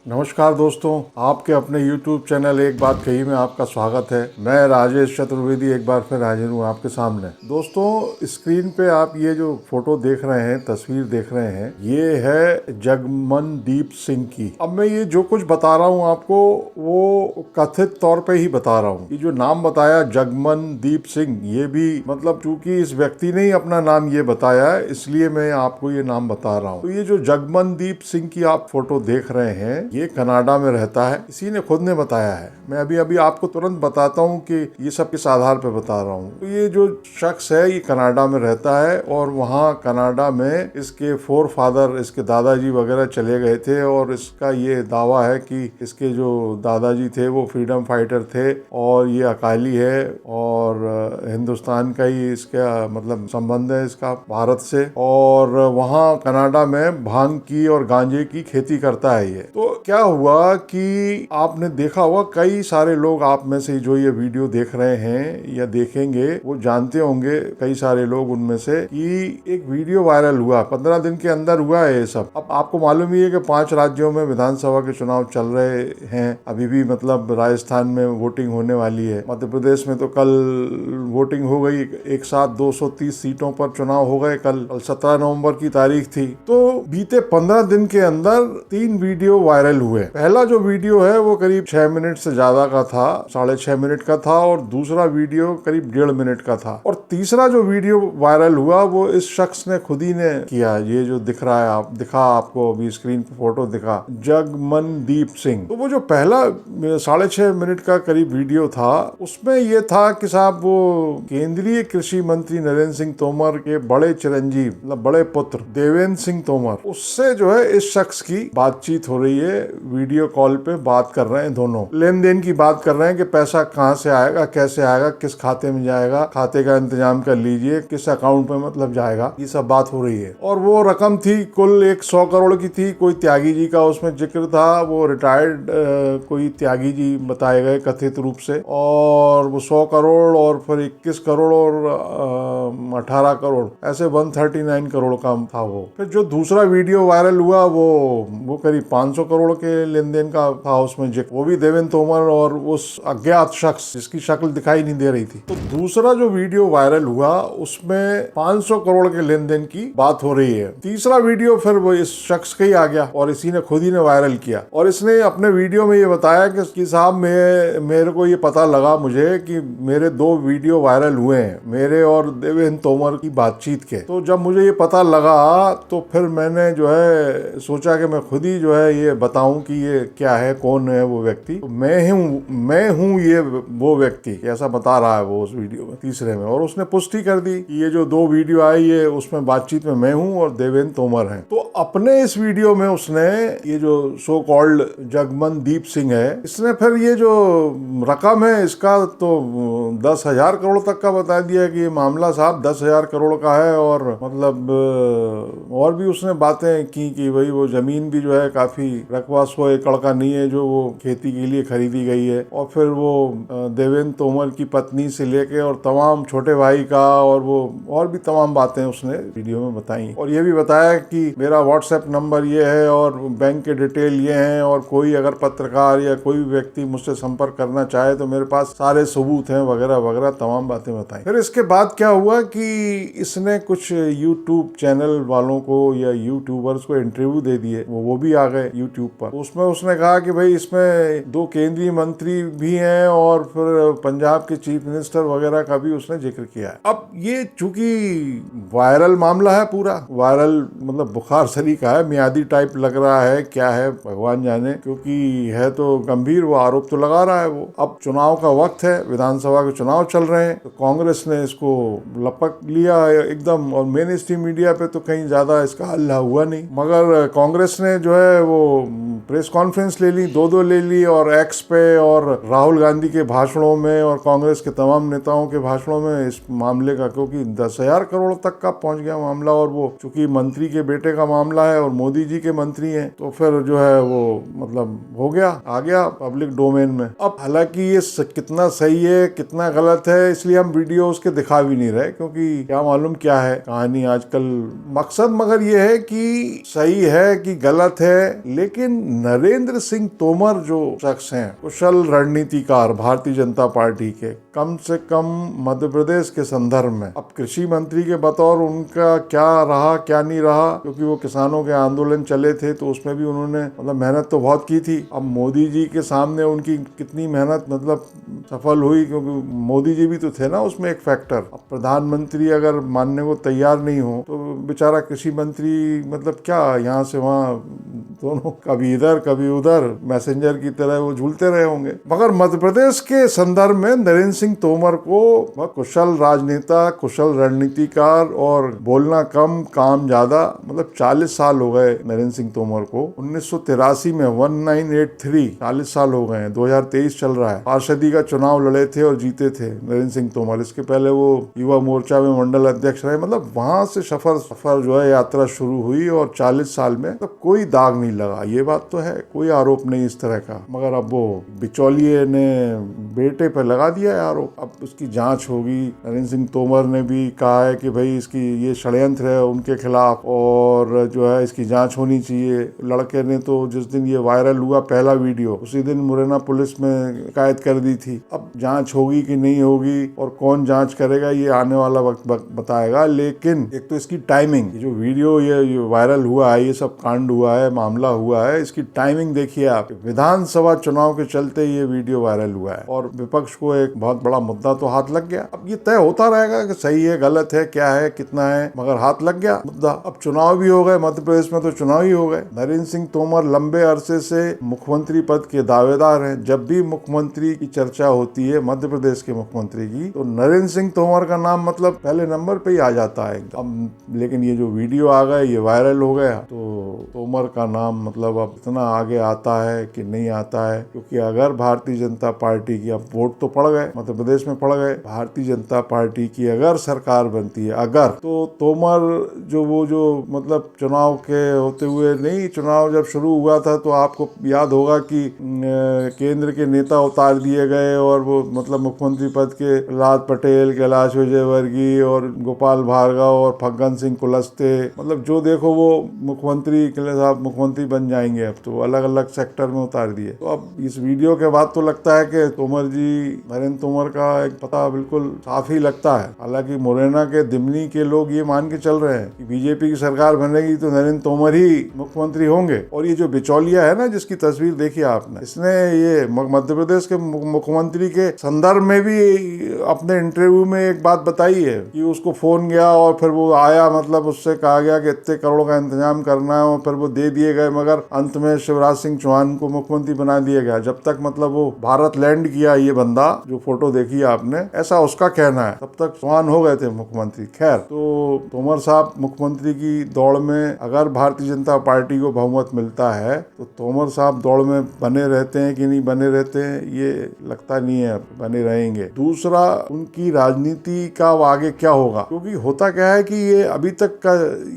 नमस्कार दोस्तों, आपके अपने YouTube चैनल एक बात कही में आपका स्वागत है। मैं राजेश चतुर्वेदी एक बार फिर हाजिर हूँ आपके सामने। दोस्तों, स्क्रीन पे आप ये जो फोटो देख रहे हैं, तस्वीर देख रहे हैं, ये है जगमनदीप सिंह की। अब मैं ये जो कुछ बता रहा हूँ आपको, वो कथित तौर पे ही बता रहा हूँ। ये जो नाम बताया जगमनदीप सिंह, ये भी मतलब चूंकि इस व्यक्ति ने ही अपना नाम ये बताया है, इसलिए मैं आपको ये नाम बता रहा हूँ। तो ये जो जगमनदीप सिंह की आप फोटो देख रहे हैं, ये कनाडा में रहता है। इसी ने खुद ने बताया है। मैं अभी अभी आपको तुरंत बताता हूँ कि ये सब किस आधार पे बता रहा हूँ। तो ये जो शख्स है, ये कनाडा में रहता है और वहाँ कनाडा में इसके फोर फादर, इसके दादाजी वगैरह चले गए थे और इसका ये दावा है कि इसके जो दादाजी थे वो फ्रीडम फाइटर थे और ये अकाली है और हिंदुस्तान का ही इसका मतलब संबंध है इसका भारत से, और वहाँ कनाडा में भांग की और गांजे की खेती करता है ये। तो क्या हुआ कि आपने देखा होगा, कई सारे लोग आप में से जो ये वीडियो देख रहे हैं या देखेंगे वो जानते होंगे, कई सारे लोग उनमें से, कि एक वीडियो वायरल हुआ 15 दिन के अंदर हुआ है ये सब। अब आपको मालूम ही है कि 5 राज्यों में विधानसभा के चुनाव चल रहे हैं अभी भी। मतलब राजस्थान में वोटिंग होने वाली है, मध्य प्रदेश में तो कल वोटिंग हो गई, एक साथ 230 सीटों पर चुनाव हो गए। कल 17 नवंबर की तारीख थी। तो बीते 15 दिन के अंदर 3 वीडियो वायरल हुए। पहला जो वीडियो है वो करीब 6 मिनट से ज्यादा का था, 6.5 मिनट का था, और दूसरा वीडियो करीब 1.5 मिनट का था। और तीसरा जो वीडियो वायरल हुआ वो इस शख्स ने खुद ही ने किया। ये जो दिख रहा है, दिखा आपको अभी स्क्रीन पे फोटो दिखा, जगमनदीप सिंह। तो वो जो पहला 6.5 मिनट का करीब वीडियो था, उसमें ये था कि साहब वो केंद्रीय कृषि मंत्री नरेंद्र सिंह तोमर के बड़े चिरंजीव, मतलब बड़े पुत्र देवेंद्र सिंह तोमर, उससे जो है इस शख्स की बातचीत हो रही है। वीडियो कॉल पे बात कर रहे हैं, दोनों लेन देन की बात कर रहे हैं कि पैसा कहाँ से आएगा, कैसे आएगा, किस खाते में जाएगा, खाते का इंतजाम कर लीजिए, किस अकाउंट में मतलब जाएगा, ये सब बात हो रही है। और वो रकम थी कुल 100 करोड़ की थी। कोई त्यागी जी का उसमें जिक्र था, वो रिटायर्ड कोई त्यागी जी बताए गए कथित रूप से, और वो 100 करोड़ और फिर 21 करोड़ और 18 करोड़, ऐसे 139 करोड़ का था वो। फिर जो दूसरा वीडियो वायरल हुआ वो करीब 500 करोड़ के लेन देन का था उसमें जिक्र, वो भी देवेंद्र तोमर और उस अज्ञात शख्स जिसकी शक्ल दिखाई नहीं दे रही थी। तो दूसरा जो वीडियो वायरल हुआ उसमें 500 करोड़ के लेन देन की बात हो रही है। तीसरा वीडियो फिर वो इस शख्स का ही आ गया और इसी ने खुद ही ने वायरल किया, और इसने अपने वीडियो में ये बताया कि साहब मेरे को ये पता लगा मुझे कि मेरे 2 वीडियो वायरल हुए हैं, मेरे और देवेंद्र तोमर की बातचीत के। तो जब मुझे ये पता लगा तो फिर मैंने जो है सोचा कि मैं खुद ही जो है ये बताऊं कि ये क्या है, कौन है वो व्यक्ति। तो मैं हूँ ये वो व्यक्ति, ऐसा बता रहा है वो उस वीडियो में, तीसरे में। और उसने पुष्टि कर दी कि ये जो 2 वीडियो आई है उसमें बातचीत में मैं हूँ और देवेंद्र तोमर हैं। तो अपने इस वीडियो में उसने ये जो सो कॉल्ड जगमनदीप सिंह है, इसने फिर ये जो रकम है इसका तो 10,000 करोड़ तक का बता दिया कि ये मामला साहब 10,000 करोड़ का है। और मतलब और भी उसने बातें की कि भाई वो जमीन भी जो है काफी रकबा 100 एकड़ का नहीं है जो वो खेती के लिए खरीदी गई है। और फिर वो देवेंद्र तोमर की पत्नी से लेके और तमाम छोटे भाई का और वो और भी तमाम बातें उसने वीडियो में बताई। और ये भी बताया कि मेरा व्हाट्सएप नंबर ये है और बैंक के डिटेल ये हैं, और कोई अगर पत्रकार या कोई व्यक्ति मुझसे संपर्क करना चाहे तो मेरे पास सारे सबूत हैं, वगैरह वगैरह तमाम बातें बताई। फिर इसके बाद क्या हुआ कि इसने कुछ यूट्यूब चैनल वालों को या यूट्यूबर्स को इंटरव्यू दे दिए, वो भी आ गए यूट्यूब पर। उसमें उसने कहा कि भाई इसमें 2 केंद्रीय मंत्री भी हैं और फिर पंजाब के चीफ मिनिस्टर वगैरह का भी उसने जिक्र किया है। अब ये चूंकि वायरल मामला है, पूरा वायरल मतलब बुखार सरी का है, मियादी टाइप लग रहा है, क्या है भगवान जाने, क्योंकि है तो गंभीर, वो आरोप तो लगा रहा है वो। अब चुनाव का वक्त है, विधानसभा के चुनाव चल रहे हैं, तो कांग्रेस ने इसको लपक लिया एकदम, और मेन स्ट्रीम मीडिया पे तो कहीं ज्यादा इसका हल्ला हुआ नहीं। मगर कांग्रेस ने जो है वो प्रेस कॉन्फ्रेंस ले ली, 2 ले ली, और एक्स पे और राहुल गांधी के भाषणों में और कांग्रेस के तमाम नेताओं के भाषणों में इस मामले का, क्योंकि 10,000 करोड़ तक का पहुंच गया मामला, और वो चूंकि मंत्री के बेटे का मामला है और मोदी जी के मंत्री हैं, तो फिर जो है वो मतलब हो गया, आ गया पब्लिक डोमेन में। अब हालांकि ये कितना सही है कितना गलत है, इसलिए हम वीडियो उसके दिखा भी नहीं रहे, क्योंकि क्या मालूम क्या है कहानी आजकल। मकसद मगर ये है कि सही है कि गलत है, लेकिन लेकिन नरेंद्र सिंह तोमर जो शख्स हैं, कुशल रणनीतिकार भारतीय जनता पार्टी के, कम से कम मध्य प्रदेश के संदर्भ में, अब कृषि मंत्री के बतौर उनका क्या रहा क्या नहीं रहा, क्योंकि वो किसानों के आंदोलन चले थे तो उसमें भी उन्होंने मतलब मेहनत तो बहुत की थी। अब मोदी जी के सामने उनकी कितनी मेहनत मतलब सफल हुई, क्योंकि मोदी जी भी तो थे ना उसमें एक फैक्टर। अब प्रधानमंत्री अगर मानने को तैयार नहीं हो तो बेचारा कृषि मंत्री मतलब क्या यहाँ से वहाँ दोनों कभी इधर कभी उधर मैसेंजर की तरह वो झूलते रहे होंगे। मगर मध्य प्रदेश के संदर्भ में नरेंद्र सिंह तोमर को कुशल राजनेता, कुशल रणनीतिकार और बोलना कम काम ज्यादा, मतलब 40 साल हो गए नरेंद्र सिंह तोमर को। 1983 में 1983 40 साल हो गए हैं, 2023 चल रहा है। पार्षदी का चुनाव लड़े थे और जीते थे नरेंद्र सिंह तोमर। इसके पहले वो युवा मोर्चा में मंडल अध्यक्ष रहे। मतलब वहां से सफर जो है यात्रा शुरू हुई और 40 साल में तो कोई दाग नहीं लगा, ये बात तो है, कोई आरोप नहीं इस तरह का। मगर अब वो बिचौलिए ने बेटे पर लगा दिया है आरोप। अब उसकी जांच होगी। नरेंद्र सिंह तोमर ने भी कहा है कि भाई इसकी ये षड्यंत्र है उनके खिलाफ और जो है इसकी जांच होनी चाहिए। लड़के ने तो जिस दिन ये वायरल हुआ पहला वीडियो, उसी दिन मुरैना पुलिस में शिकायत कर दी थी। अब जांच होगी कि नहीं होगी और कौन जांच करेगा ये आने वाला वक्त बताएगा। लेकिन एक तो इसकी टाइमिंग, जो वीडियो ये वायरल हुआ है, ये सब कांड हुआ है, मामला हुआ है, इसकी टाइमिंग देखिए आप। विधानसभा चुनाव के चलते ये वीडियो वायरल हुआ है और विपक्ष को एक बहुत बड़ा मुद्दा तो हाथ लग गया। अब ये तय होता रहेगा कि सही है गलत है क्या है कितना है, मगर हाथ लग गया मुद्दा। अब चुनाव भी हो गए मध्य प्रदेश में, तो चुनाव ही हो गए। नरेंद्र सिंह तोमर लंबे अरसे से मुख्यमंत्री पद के दावेदार हैं। जब भी मुख्यमंत्री की चर्चा होती है मध्य प्रदेश के मुख्यमंत्री की, तो नरेंद्र सिंह तोमर का नाम मतलब पहले नंबर पे ही आ जाता है एकदम। लेकिन ये जो वीडियो आ गए, ये वायरल हो गया, तो तोमर का नाम मतलब अब इतना आगे आता है कि नहीं आता है। क्योंकि अगर भारतीय जनता पार्टी की, अब वोट तो पड़ गए मध्य प्रदेश में, पड़ गए, भारतीय जनता पार्टी की अगर सरकार बनती है अगर, तो तोमर जो मतलब चुनाव के होते हुए नहीं, चुनाव जब शुरू हुआ था तो आपको याद होगा कि केंद्र के नेता उतार दिए गए और वो मतलब मुख्यमंत्री पद के प्रहलाद पटेल, कैलाश विजयवर्गीय और गोपाल भार्गव और फग्गन सिंह कुलस्ते, मतलब जो देखो वो मुख्यमंत्री के लिए साहब मुख्यमंत्री बन जाएंगे। अब तो अलग अलग सेक्टर में उतार दिए। तो अब इस वीडियो के बाद तो लगता है कि तोमर जी, नरेंद्र तोमर का एक पता बिल्कुल साफ ही लगता है। हालांकि मुरैना के दिमनी के लोग ये मान के चल रहे हैं कि बीजेपी की सरकार बनेगी तो नरेंद्र तोमर ही मुख्यमंत्री होंगे। और ये जो बिचौलिया है ना, जिसकी तस्वीर देखी आपने, इसने ये मध्य प्रदेश के मुख्यमंत्री के संदर्भ में भी अपने इंटरव्यू में एक बात बताई है कि उसको फोन गया और फिर वो आया, मतलब उससे कहा गया कि इतने करोड़ का इंतजाम करना है और फिर वो दे दिए गए। मगर अंत में शिवराज सिंह चौहान को मुख्यमंत्री बना दिया गया। जब तक मतलब वो भारत लैंड किया ये बंदा, जो फोटो देखी आपने, ऐसा उसका कहना है, तब तक चौहान हो गए थे मुख्यमंत्री। खैर, तो तोमर साहब मुख्यमंत्री की दौड़ में, अगर भारतीय जनता पार्टी को बहुमत मिलता है तो तोमर साहब दौड़ में बने रहते हैं कि नहीं बने रहते हैं, ये लगता नहीं है बने रहेंगे। दूसरा, उनकी राजनीति का आगे क्या होगा, क्योंकि होता क्या है कि ये अभी तक का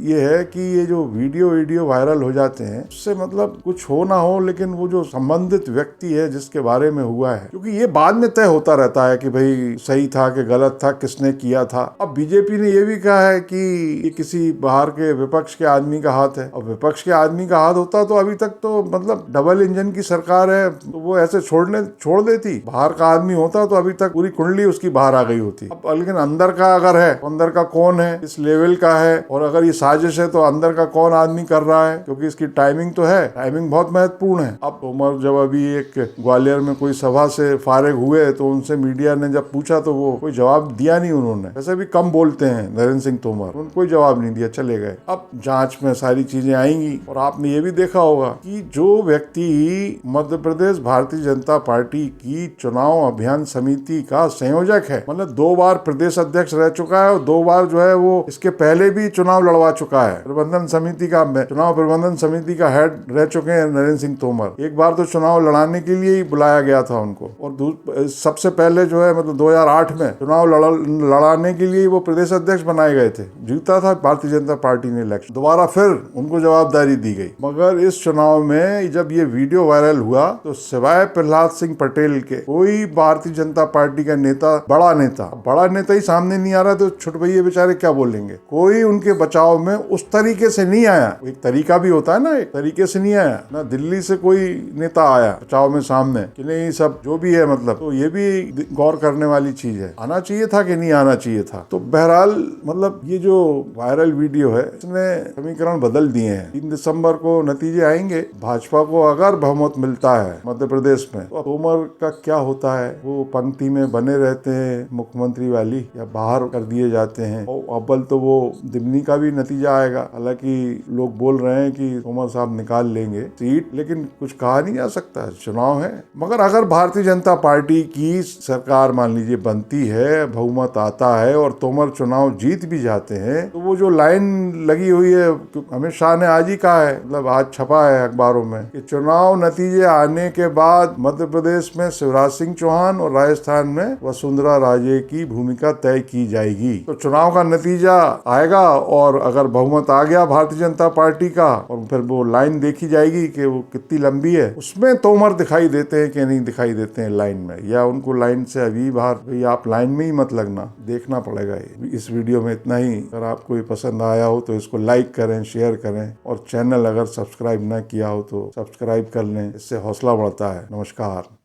ये है कि ये जो वीडियो वायरल हो जाते हैं, उससे मतलब कुछ हो ना हो, लेकिन वो जो संबंधित व्यक्ति है जिसके बारे में हुआ है, क्योंकि ये बाद में तय होता रहता है कि भाई सही था कि गलत था, किसने किया था। अब बीजेपी ने ये भी कहा है कि ये किसी बाहर के विपक्ष के आदमी का हाथ है। अब विपक्ष के आदमी का हाथ होता तो अभी तक तो मतलब डबल इंजन की सरकार है, तो वो ऐसे छोड़ देती। बाहर का आदमी होता तो अभी तक पूरी कुंडली उसकी बाहर आ गई होती। अब लेकिन अंदर का अगर है, अंदर का कौन है, इस लेवल का है, और अगर ये साजिश है तो अंदर का कौन आदमी कर रहा है, क्योंकि इसकी टाइमिंग तो है, टाइमिंग बहुत महत्वपूर्ण है। अब तोमर जब अभी एक ग्वालियर में कोई सभा से फारिग हुए तो उनसे मीडिया ने जब पूछा तो वो कोई जवाब दिया नहीं उन्होंने। वैसे भी कम बोलते हैं नरेंद्र सिंह तोमर, उन्होंने कोई जवाब नहीं दिया, चले गए। अब जांच में सारी चीजें आएंगी। और आपने ये भी देखा होगा कि जो व्यक्ति मध्य प्रदेश भारतीय जनता पार्टी की चुनाव अभियान समिति का संयोजक है, मतलब 2 बार प्रदेश अध्यक्ष रह चुका है और 2 बार जो है वो इसके पहले भी चुनाव लड़वा चुका है, प्रबंधन समिति का, चुनाव प्रबंधन समिति का हेड रह चुके हैं नरेंद्र सिंह तोमर। एक बार तो चुनाव लड़ाने के लिए ही बुलाया गया था उनको, और सबसे पहले जो है मतलब 2008 में चुनाव लड़ाने के लिए वो प्रदेश अध्यक्ष बनाए गए थे। जीता था भारतीय जनता पार्टी ने इलेक्शन, दोबारा फिर उनको जवाबदारी दी गई। मगर इस चुनाव में जब ये वीडियो वायरल हुआ तो सिवाय प्रहलाद सिंह पटेल के कोई भारतीय जनता पार्टी का नेता, बड़ा नेता ही सामने नहीं आ रहा, तो छोटे भैया बेचारे क्या बोलेंगे। कोई उनके बचाव में उस तरीके से नहीं आया। एक तरीका भी होता है ना, तरीके से नहीं आया ना, दिल्ली से कोई नेता आया बचाव में सामने कि नहीं सब जो भी है, मतलब तो ये भी गौर करने वाली चीज है, आना चाहिए था कि नहीं आना चाहिए था। तो बहरहाल मतलब ये जो वायरल वीडियो है इसने समीकरण बदल दिए हैं। 3 दिसंबर को नतीजे आएंगे, भाजपा को अगर बहुमत मिलता है मध्य प्रदेश में तो तोमर का क्या होता है, वो पंक्ति में बने रहते हैं मुख्यमंत्री वाली या बाहर कर दिए जाते हैं। और अव्वल तो वो दिमनी का भी नतीजा आएगा, हालांकि लोग बोल रहे हैं कि तोमर साहब निकाल लेंगे सीट, लेकिन कुछ कहा नहीं जा सकता, चुनाव है। मगर अगर भारतीय जनता पार्टी की सरकार मान लीजिए बनती है, बहुमत आता है और तोमर चुनाव जीत भी जाते हैं, तो वो जो लाइन लगी हुई है, अमित शाह ने आज ही कहा है, मतलब आज छपा है अखबारों में कि चुनाव नतीजे आने के बाद मध्य प्रदेश में शिवराज सिंह चौहान और राजस्थान में वसुंधरा राजे की भूमिका तय की जाएगी। तो चुनाव का नतीजा आएगा और अगर बहुमत आ गया भारतीय जनता पार्टी का, और फिर वो लाइन देखी जाएगी कि वो कितनी लंबी है, उसमें तोमर दिखाई देते हैं कि नहीं दिखाई देते हैं लाइन में, या उनको लाइन से अभी बाहर, भाई आप लाइन में ही मत लगना, देखना पड़ेगा। इस वीडियो में इतना ही। अगर आपको ये पसंद आया हो तो इसको लाइक करें, शेयर करें, और चैनल अगर सब्सक्राइब ना किया हो तो सब्सक्राइब कर लें, इससे हौसला बढ़ता है। नमस्कार।